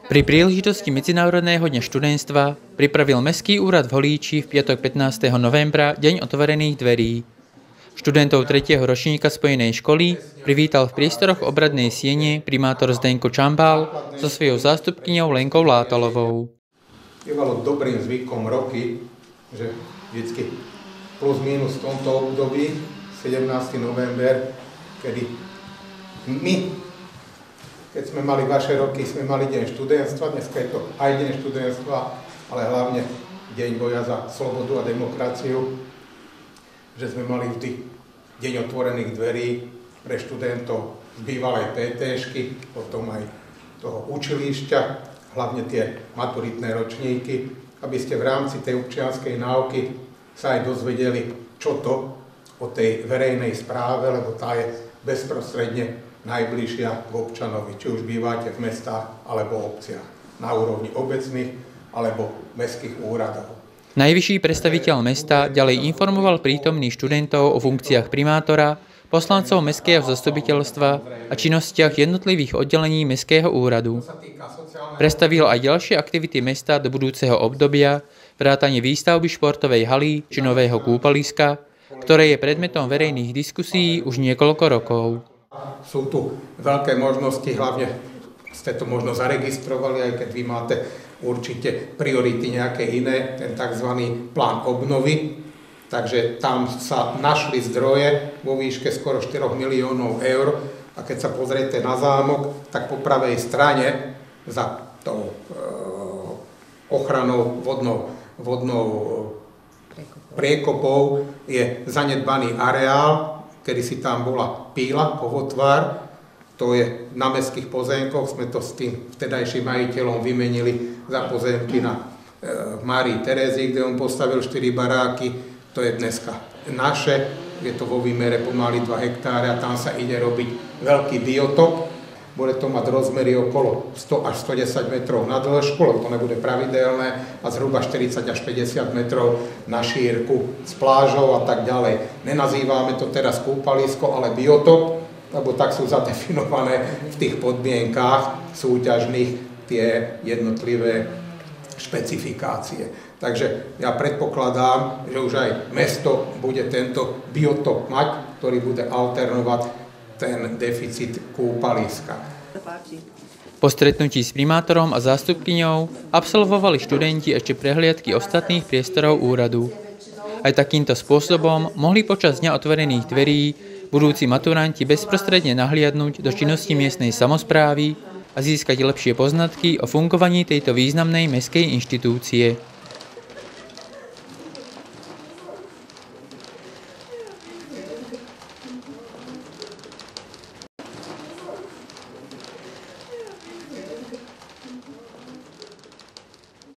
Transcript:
Pri príležitosti Medzinárodného dňa študentstva pripravil Mestský úrad v Holíči v piatok 15. novembra deň otvorených dverí. Študentov 3. ročníka spojenej školy privítal v priestoroch obradnej siene primátor Zdenko Čambal so svojou zástupkyňou Lenkou Látalovou. Bývalo dobrým zvykom roky, že vždycky plus minus v tomto období, 17. november, kedy my, keď sme mali vaše roky, sme mali deň študentstva, dneska je to aj deň študentstva, ale hlavne deň boja za slobodu a demokraciu, že sme mali vždy deň otvorených dverí pre študentov z bývalej PTŠky, potom aj toho učilišťa, hlavne tie maturitné ročníky, aby ste v rámci tej občianskej náuky sa aj dozvedeli, čo to o tej verejnej správe, lebo tá je bezprostredne najbližšia k občanovi, či už bývate v mestách alebo obciach, na úrovni obecných alebo mestských úradov. Najvyšší predstaviteľ mesta ďalej informoval prítomných študentov o funkciách primátora, poslancov mestského zastupiteľstva a činnostiach jednotlivých oddelení mestského úradu. Predstavil aj ďalšie aktivity mesta do budúceho obdobia, vrátane výstavby športovej haly či nového kúpaliska, ktoré je predmetom verejných diskusí už niekoľko rokov. Sú tu veľké možnosti, hlavne ste to možno zaregistrovali, aj keď vy máte určite priority nejaké iné, ten tzv. Plán obnovy. Takže tam sa našli zdroje vo výške skoro 4 miliónov eur a keď sa pozriete na zámok, tak po pravej strane za tou ochranou vodnou priekopou je zanedbaný areál, kedy si tam bola píla, povotvár. To je na mestských pozemkoch, sme to s tým vtedajším majiteľom vymenili za pozemky na Márii Terézii, kde on postavil 4 baráky. To je dneska naše, je to vo výmere pomaly 2 hektáre a tam sa ide robiť veľký biotop. Bude to mať rozmery okolo 100 až 110 metrov na dĺžku, lebo to nebude pravidelné, a zhruba 40 až 50 metrov na šírku s plážou a tak ďalej. Nenazývame to teraz kúpalisko, ale biotop, lebo tak sú zadefinované v tých podmienkách súťažných tie jednotlivé špecifikácie. Takže ja predpokladám, že už aj mesto bude tento biotop mať, ktorý bude alternovať ten deficit kúpaliska. Po stretnutí s primátorom a zástupkyňou absolvovali študenti ešte prehliadky ostatných priestorov úradu. Aj takýmto spôsobom mohli počas dňa otvorených dverí budúci maturanti bezprostredne nahliadnúť do činnosti miestnej samosprávy a získať lepšie poznatky o fungovaní tejto významnej mestskej inštitúcie.